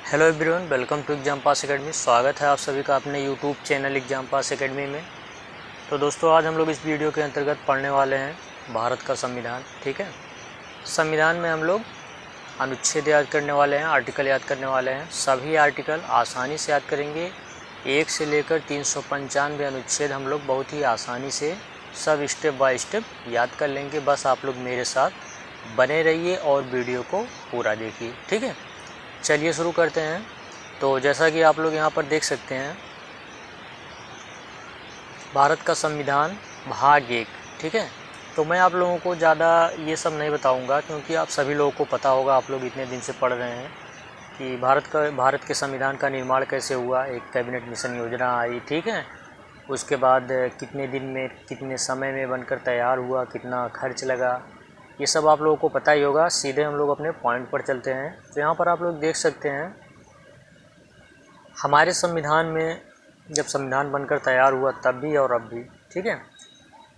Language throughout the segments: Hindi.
Hello everyone, welcome to exam pass academy. स्वागत है आप सभी का अपने YouTube channel exam pass academy में। तो दोस्तों, आज हम लोग इस वीडियो के अंतर्गत पढ़ने वाले हैं भारत का संविधान। ठीक है, संविधान में हम लोग अनुच्छेद याद करने वाले हैं, आर्टिकल याद करने वाले हैं। सभी आर्टिकल आसानी से याद करेंगे। 1 से लेकर 395 अनुच्छेद हम लोग बहुत ही आसानी से सब स्टेप बाय स्टेप याद कर लेंगे। बस आप लोग मेरे साथ बने रहिए और वीडियो को पूरा देखिए। ठीक है, चलिए शुरू करते हैं। तो जैसा कि आप लोग यहाँ पर देख सकते हैं, भारत का संविधान भाग 1। ठीक है, तो मैं आप लोगों को ज़्यादा ये सब नहीं बताऊंगा, क्योंकि आप सभी लोगों को पता होगा, आप लोग इतने दिन से पढ़ रहे हैं कि भारत के संविधान का निर्माण कैसे हुआ। एक कैबिनेट मिशन योजना आई, ठीक है, उसके बाद कितने दिन में, कितने समय में बनकर तैयार हुआ, कितना खर्च लगा, ये सब आप लोगों को पता ही होगा। सीधे हम लोग अपने पॉइंट पर चलते हैं। तो यहाँ पर आप लोग देख सकते हैं, हमारे संविधान में जब संविधान बनकर तैयार हुआ तब भी और अब भी, ठीक है,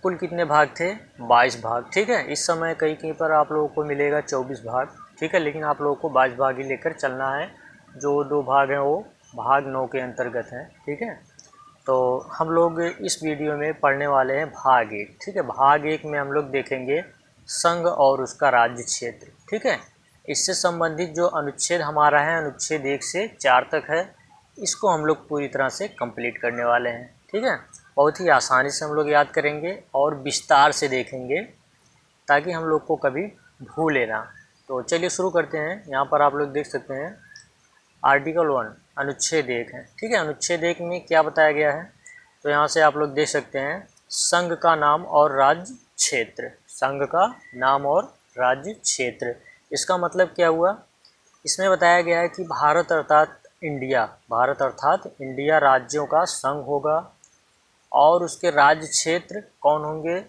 कुल कितने भाग थे? 22 भाग। ठीक है, इस समय कहीं कहीं पर आप लोगों को मिलेगा 24 भाग। ठीक है, लेकिन आप लोगों को 22 भाग ही लेकर चलना है। जो 2 भाग हैं वो भाग 9 के अंतर्गत हैं। ठीक है, तो हम लोग इस वीडियो में पढ़ने वाले हैं भाग 1। ठीक है, भाग 1 में हम लोग देखेंगे संघ और उसका राज्य क्षेत्र। ठीक है, इससे संबंधित जो अनुच्छेद हमारा है, अनुच्छेद 1 से 4 तक है, इसको हम लोग पूरी तरह से कंप्लीट करने वाले हैं। ठीक है, बहुत ही आसानी से हम लोग याद करेंगे और विस्तार से देखेंगे, ताकि हम लोग को कभी भूले ना। तो चलिए शुरू करते हैं। यहाँ पर आप लोग देख सकते हैं, आर्टिकल 1 अनुच्छेद 1 है। ठीक है, अनुच्छेद 1 में क्या बताया गया है? तो यहाँ से आप लोग देख सकते हैं, संघ का नाम और राज्य क्षेत्र। संघ का नाम और राज्य क्षेत्र, इसका मतलब क्या हुआ? इसमें बताया गया है कि भारत अर्थात इंडिया राज्यों का संघ होगा, और उसके राज्य क्षेत्र कौन होंगे?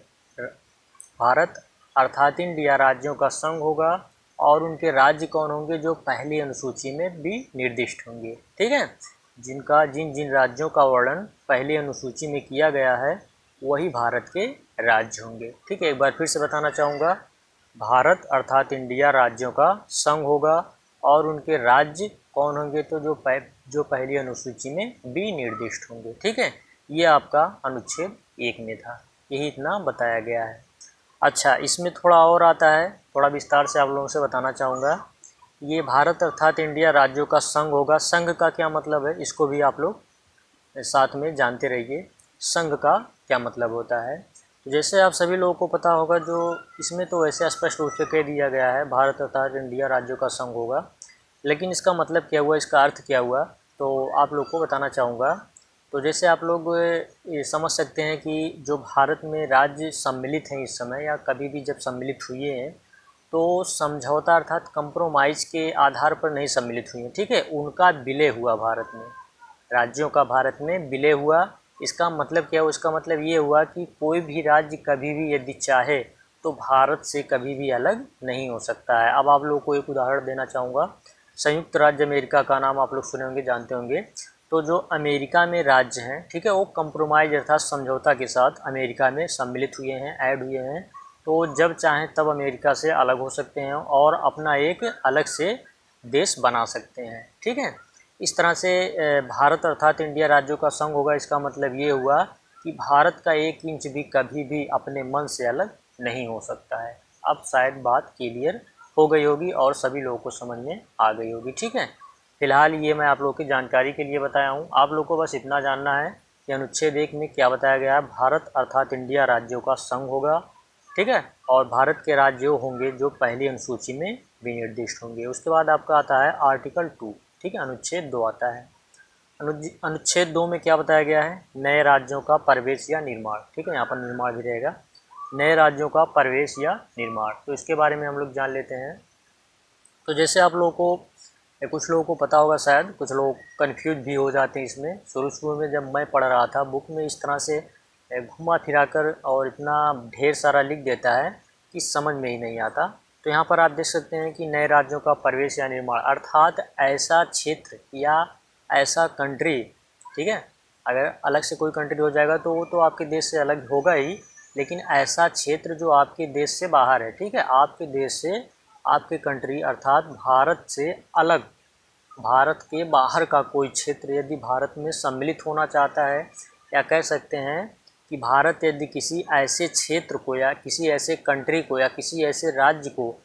भारत अर्थात इंडिया राज्यों का संघ होगा, और उनके राज्य कौन होंगे? जो पहली अनुसूची में भी निर्दिष्ट होंगे। ठीक है, जिन जिन राज्यों का वर्णन पहली अनुसूची में किया गया है, वही भारत के राज्य होंगे। ठीक है, एक बार फिर से बताना चाहूँगा, भारत अर्थात इंडिया राज्यों का संघ होगा, और उनके राज्य कौन होंगे? तो जो पहली अनुसूची में भी निर्दिष्ट होंगे। ठीक है, ये आपका अनुच्छेद 1 में था, यही इतना बताया गया है। अच्छा, इसमें थोड़ा और आता है, थोड़ा विस्तार से आप लोगों से बताना चाहूँगा। ये भारत अर्थात इंडिया राज्यों का संघ होगा। संघ का क्या मतलब है, इसको भी आप लोग साथ में जानते रहिए, संघ का क्या मतलब होता है। तो जैसे आप सभी लोगों को पता होगा, जो इसमें तो वैसे स्पष्ट रूप से कह दिया गया है, भारत अर्थात इंडिया राज्यों का संघ होगा, लेकिन इसका मतलब क्या हुआ, इसका अर्थ क्या हुआ, तो आप लोग को बताना चाहूँगा। तो जैसे आप लोग ये समझ सकते हैं कि जो भारत में राज्य सम्मिलित हैं इस समय, या कभी भी जब सम्मिलित हुए हैं, तो समझौता अर्थात कंप्रोमाइज़ के आधार पर नहीं सम्मिलित हुए हैं। ठीक है, उनका विलय हुआ भारत में, राज्यों का भारत में विलय हुआ। इसका मतलब क्या हुआ? इसका मतलब ये हुआ कि कोई भी राज्य कभी भी यदि चाहे तो भारत से कभी भी अलग नहीं हो सकता है। अब आप लोगों को एक उदाहरण देना चाहूँगा। संयुक्त राज्य अमेरिका का नाम आप लोग सुने होंगे, जानते होंगे। तो जो अमेरिका में राज्य हैं, ठीक है, वो कंप्रोमाइज़ अर्थात समझौता के साथ अमेरिका में सम्मिलित हुए हैं, ऐड हुए हैं। तो जब चाहें तब अमेरिका से अलग हो सकते हैं और अपना एक अलग से देश बना सकते हैं। ठीक है, इस तरह से भारत अर्थात इंडिया राज्यों का संघ होगा। इसका मतलब ये हुआ कि भारत का 1 इंच भी कभी भी अपने मन से अलग नहीं हो सकता है। अब शायद बात क्लियर हो गई होगी और सभी लोगों को समझ में आ गई होगी। ठीक है, फिलहाल ये मैं आप लोगों की जानकारी के लिए बताया हूँ। आप लोगों को बस इतना जानना है कि अनुच्छेद 1 में क्या बताया गया है। भारत अर्थात इंडिया राज्यों का संघ होगा, ठीक है, और भारत के राज्य होंगे जो पहली अनुसूची में विनिर्दिष्ट होंगे। उसके बाद आपका आता है आर्टिकल 2। ठीक है, अनुच्छेद 2 आता है। अनुच्छेद 2 में क्या बताया गया है? नए राज्यों का प्रवेश या निर्माण। ठीक है, यहाँ पर निर्माण भी रहेगा। नए राज्यों का प्रवेश या निर्माण, तो इसके बारे में हम लोग जान लेते हैं। तो जैसे आप लोगों को, कुछ लोगों को पता होगा, शायद कुछ लोग कंफ्यूज भी हो जाते हैं इसमें। शुरू में जब मैं पढ़ रहा था, बुक में इस तरह से घुमा फिरा कर और इतना ढेर सारा लिख देता है कि समझ में ही नहीं आता। तो यहाँ पर आप देख सकते हैं कि नए राज्यों का प्रवेश या निर्माण, अर्थात ऐसा क्षेत्र या ऐसा कंट्री, ठीक है, अगर अलग से कोई कंट्री हो जाएगा तो वो तो आपके देश से अलग होगा ही, लेकिन ऐसा क्षेत्र जो आपके देश से बाहर है, ठीक है, आपके देश से, आपके कंट्री अर्थात भारत से अलग भारत के बाहर का कोई क्षेत्र यदि भारत में सम्मिलित होना चाहता है, या कह सकते हैं कि भारत यदि किसी ऐसे क्षेत्र को या किसी ऐसे कंट्री को या किसी ऐसे राज्य को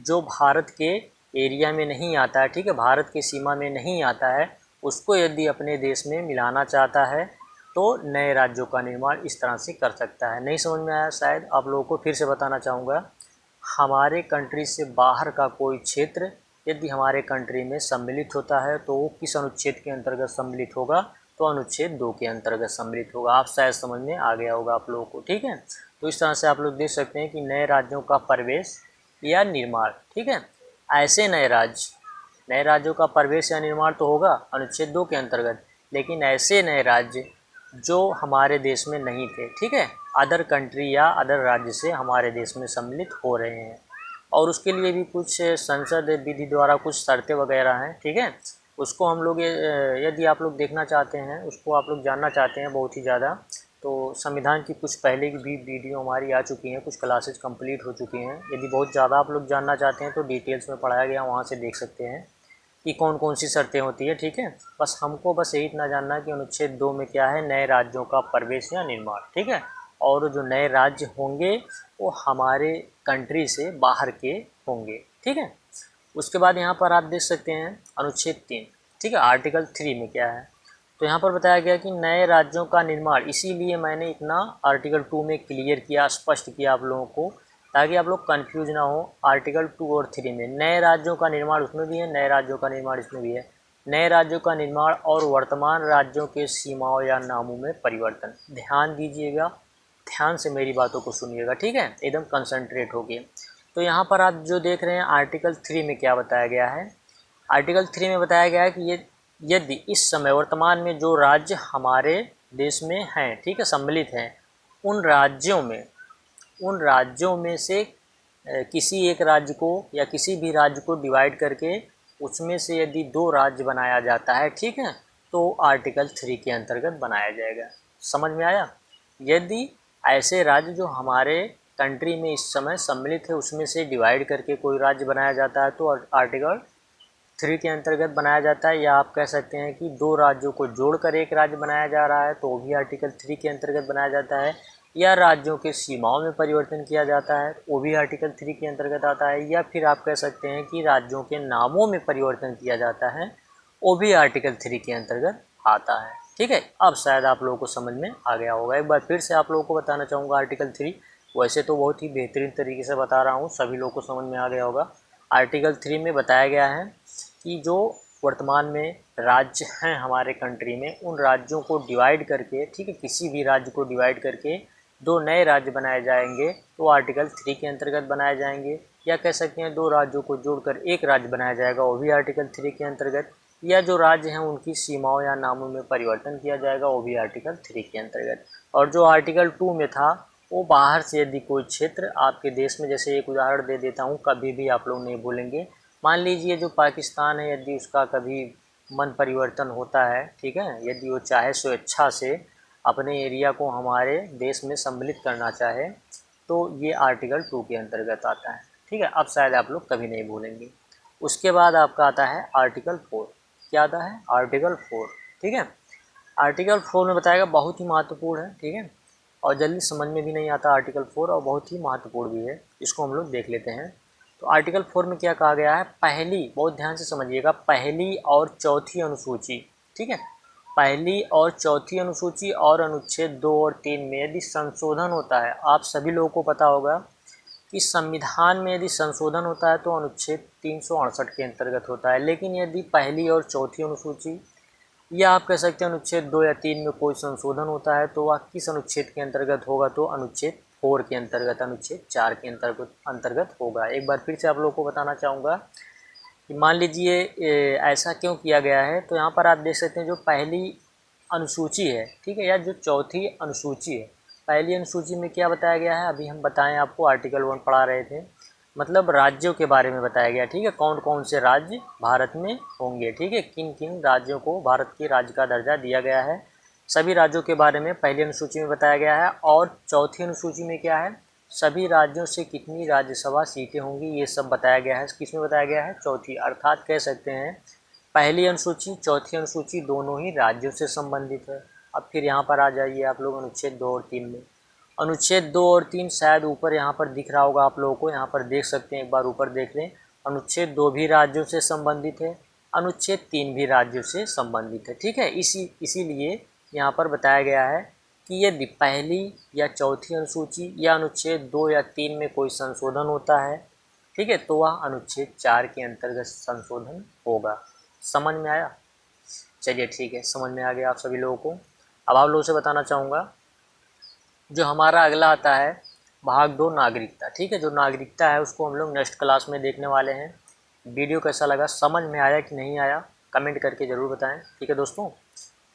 जो भारत के एरिया में नहीं आता है, ठीक है, भारत की सीमा में नहीं आता है, उसको यदि अपने देश में मिलाना चाहता है तो नए राज्यों का निर्माण इस तरह से कर सकता है। नहीं समझ में आया शायद, आप लोगों को फिर से बताना चाहूँगा। हमारे कंट्री से बाहर का कोई क्षेत्र यदि हमारे कंट्री में सम्मिलित होता है तो वो किस अनुच्छेद के अंतर्गत सम्मिलित होगा, तो अनुच्छेद 2 के अंतर्गत सम्मिलित होगा। आप शायद समझ में आ गया होगा आप लोगों को, ठीक है। तो इस तरह से आप लोग देख सकते हैं कि नए राज्यों का प्रवेश या निर्माण, ठीक है, ऐसे नए राज्यों का प्रवेश या निर्माण तो होगा अनुच्छेद 2 के अंतर्गत, लेकिन ऐसे नए राज्य जो हमारे देश में नहीं थे, ठीक है, अदर कंट्री या अदर राज्य से हमारे देश में सम्मिलित हो रहे हैं, और उसके लिए भी कुछ संसद विधि द्वारा कुछ शर्तें वगैरह हैं, ठीक है। उसको हम लोग यदि आप लोग देखना चाहते हैं, उसको आप लोग जानना चाहते हैं बहुत ही ज़्यादा, तो संविधान की कुछ पहले की भी वीडियो हमारी आ चुकी हैं, कुछ क्लासेज कंप्लीट हो चुकी हैं। यदि बहुत ज़्यादा आप लोग जानना चाहते हैं तो डिटेल्स में पढ़ाया गया, वहाँ से देख सकते हैं कि कौन कौन सी शर्तें होती है, ठीक है। बस यही इतना जानना है कि अनुच्छेद 2 में क्या है, नए राज्यों का प्रवेश या निर्माण, ठीक है, और जो नए राज्य होंगे वो हमारे कंट्री से बाहर के होंगे, ठीक है। उसके बाद यहाँ पर आप देख सकते हैं अनुच्छेद 3, ठीक है, आर्टिकल 3 में क्या है, तो यहाँ पर बताया गया कि नए राज्यों का निर्माण, इसीलिए मैंने इतना आर्टिकल 2 में क्लियर किया, स्पष्ट किया आप लोगों को, ताकि आप लोग कंफ्यूज ना हो। आर्टिकल 2 और 3 में नए राज्यों का निर्माण उसमें भी है, नए राज्यों का निर्माण इसमें भी है। नए राज्यों का निर्माण और वर्तमान राज्यों के सीमाओं या नामों में परिवर्तन, ध्यान दीजिएगा, ध्यान से मेरी बातों को सुनिएगा, ठीक है, एकदम कंसंट्रेट होके। तो यहाँ पर आप जो देख रहे हैं आर्टिकल 3 में क्या बताया गया है, आर्टिकल 3 में बताया गया है कि ये यदि इस समय वर्तमान में जो राज्य हमारे देश में हैं, ठीक है, सम्मिलित हैं, उन राज्यों में से किसी एक राज्य को या किसी भी राज्य को डिवाइड करके उसमें से यदि 2 राज्य बनाया जाता है, ठीक है, तो आर्टिकल 3 के अंतर्गत बनाया जाएगा। समझ में आया। यदि ऐसे राज्य जो हमारे कंट्री में इस समय सम्मिलित है उसमें से डिवाइड करके कोई राज्य बनाया जाता है तो आर्टिकल 3 के अंतर्गत बनाया जाता है, या आप कह सकते हैं कि 2 राज्यों को जोड़कर एक राज्य बनाया जा रहा है तो वो भी आर्टिकल 3 के अंतर्गत बनाया जाता है, या राज्यों के सीमाओं में परिवर्तन किया जाता है वो भी आर्टिकल 3 के अंतर्गत आता है, या फिर आप कह सकते हैं कि राज्यों के नामों में परिवर्तन किया जाता है वो भी आर्टिकल 3 के अंतर्गत आता है, ठीक है। अब शायद आप लोगों को समझ में आ गया होगा। एक बार फिर से आप लोगों को बताना चाहूँगा आर्टिकल 3, वैसे तो बहुत ही बेहतरीन तरीके से बता रहा हूँ, सभी लोगों को समझ में आ गया होगा। आर्टिकल 3 में बताया गया है कि जो वर्तमान में राज्य हैं हमारे कंट्री में, उन राज्यों को डिवाइड करके, ठीक है, किसी भी राज्य को डिवाइड करके 2 नए राज्य बनाए जाएंगे तो आर्टिकल 3 के अंतर्गत बनाए जाएंगे, या कह सकते हैं 2 राज्यों को जोड़कर एक राज्य बनाया जाएगा वो भी आर्टिकल 3 के अंतर्गत, या जो राज्य हैं उनकी सीमाओं या नामों में परिवर्तन किया जाएगा वो भी आर्टिकल 3 के अंतर्गत। और जो आर्टिकल 2 में था वो बाहर से यदि कोई क्षेत्र आपके देश में, जैसे एक उदाहरण दे देता हूँ, कभी भी आप लोग नहीं भूलेंगे, मान लीजिए जो पाकिस्तान है यदि उसका कभी मन परिवर्तन होता है, ठीक है, यदि वो चाहे स्वेच्छा से अपने एरिया को हमारे देश में सम्मिलित करना चाहे तो ये आर्टिकल 2 के अंतर्गत आता है, ठीक है। अब शायद आप लोग कभी नहीं भूलेंगे। उसके बाद आपका आता है आर्टिकल 4, क्या आता है, आर्टिकल 4, ठीक है। आर्टिकल 4 में बताएगा बहुत ही महत्वपूर्ण है, ठीक है, और जल्दी समझ में भी नहीं आता आर्टिकल 4, और बहुत ही महत्वपूर्ण भी है, इसको हम लोग देख लेते हैं। तो आर्टिकल 4 में क्या कहा गया है, पहली, बहुत ध्यान से समझिएगा, पहली और चौथी अनुसूची, ठीक है, पहली और चौथी अनुसूची और अनुच्छेद 2 और 3 में यदि संशोधन होता है, आप सभी लोगों को पता होगा कि संविधान में यदि संशोधन होता है तो अनुच्छेद 368 के अंतर्गत होता है, लेकिन यदि पहली और चौथी अनुसूची या आप कह सकते हैं अनुच्छेद 2 या 3 में कोई संशोधन होता है तो वह किस अनुच्छेद के अंतर्गत होगा, तो अनुच्छेद 4 के अंतर्गत, अनुच्छेद 4 के अंतर्गत होगा। एक बार फिर से आप लोगों को बताना चाहूँगा कि मान लीजिए ऐसा क्यों किया गया है, तो यहाँ पर आप देख सकते हैं जो पहली अनुसूची है, ठीक है, या जो चौथी अनुसूची है, पहली अनुसूची में क्या बताया गया है, अभी हम बताएं आपको, आर्टिकल 1 पढ़ा रहे थे, मतलब राज्यों के बारे में बताया गया, ठीक है, कौन कौन से राज्य भारत में होंगे, ठीक है, किन किन राज्यों को भारत के राज्य का दर्जा दिया गया है, सभी राज्यों के बारे में पहली अनुसूची में बताया गया है। और चौथी अनुसूची में क्या है, सभी राज्यों से कितनी राज्यसभा सीटें होंगी ये सब बताया गया है। किसमें बताया गया है, चौथी, अर्थात कह सकते हैं पहली अनुसूची चौथी अनुसूची दोनों ही राज्यों से संबंधित है। अब फिर यहाँ पर आ जाइए आप लोग अनुच्छेद 2 और 3 में। अनुच्छेद 2 और 3 शायद ऊपर यहाँ पर दिख रहा होगा आप लोगों को, यहाँ पर देख सकते हैं, एक बार ऊपर देख लें। अनुच्छेद 2 भी राज्यों से संबंधित है, अनुच्छेद 3 भी राज्यों से संबंधित है। ठीक है, इसीलिए यहाँ पर बताया गया है कि यदि पहली या चौथी अनुसूची या अनुच्छेद 2 या 3 में कोई संशोधन होता है, ठीक है, तो वह अनुच्छेद 4 के अंतर्गत संशोधन होगा। समझ में आया? चलिए ठीक है, समझ में आ गया आप सभी लोगों को। अब आप लोगों से बताना चाहूँगा, जो हमारा अगला आता है भाग 2 नागरिकता। ठीक है, जो नागरिकता है उसको हम लोग नेक्स्ट क्लास में देखने वाले हैं। वीडियो कैसा लगा, समझ में आया कि नहीं आया, कमेंट करके ज़रूर बताएं। ठीक है दोस्तों,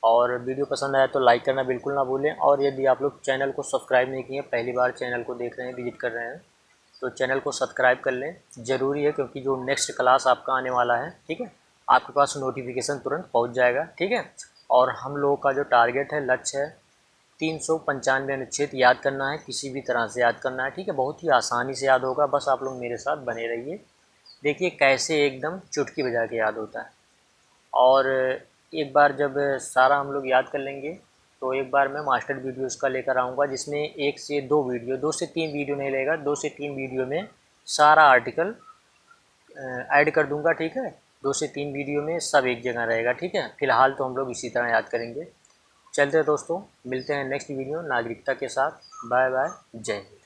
और वीडियो पसंद आया तो लाइक करना बिल्कुल ना भूलें। और यदि आप लोग चैनल को सब्सक्राइब नहीं किए, पहली बार चैनल को देख रहे हैं, विजिट कर रहे हैं, तो चैनल को सब्सक्राइब कर लें, ज़रूरी है, क्योंकि जो नेक्स्ट क्लास आपका आने वाला है, ठीक है, आपके पास नोटिफिकेशन तुरंत पहुंच जाएगा। ठीक है, और हम लोगों का जो टारगेट है, लक्ष्य है 395 अनुच्छेद याद करना है, किसी भी तरह से याद करना है। ठीक है, बहुत ही आसानी से याद होगा, बस आप लोग मेरे साथ बने रहिए। देखिए कैसे एकदम चुटकी बजा के याद होता है। और एक बार जब सारा हम लोग याद कर लेंगे तो एक बार मैं मास्टर वीडियोज़ का लेकर आऊँगा, जिसमें 1 से 2 वीडियो, 2 से 3 वीडियो नहीं रहेगा, 2 से 3 वीडियो में सारा आर्टिकल ऐड कर दूंगा। ठीक है, 2 से 3 वीडियो में सब एक जगह रहेगा। ठीक है, फिलहाल तो हम लोग इसी तरह याद करेंगे। चलते हैं दोस्तों, मिलते हैं नेक्स्ट वीडियो नागरिकता के साथ। बाय बाय, जय हिंद।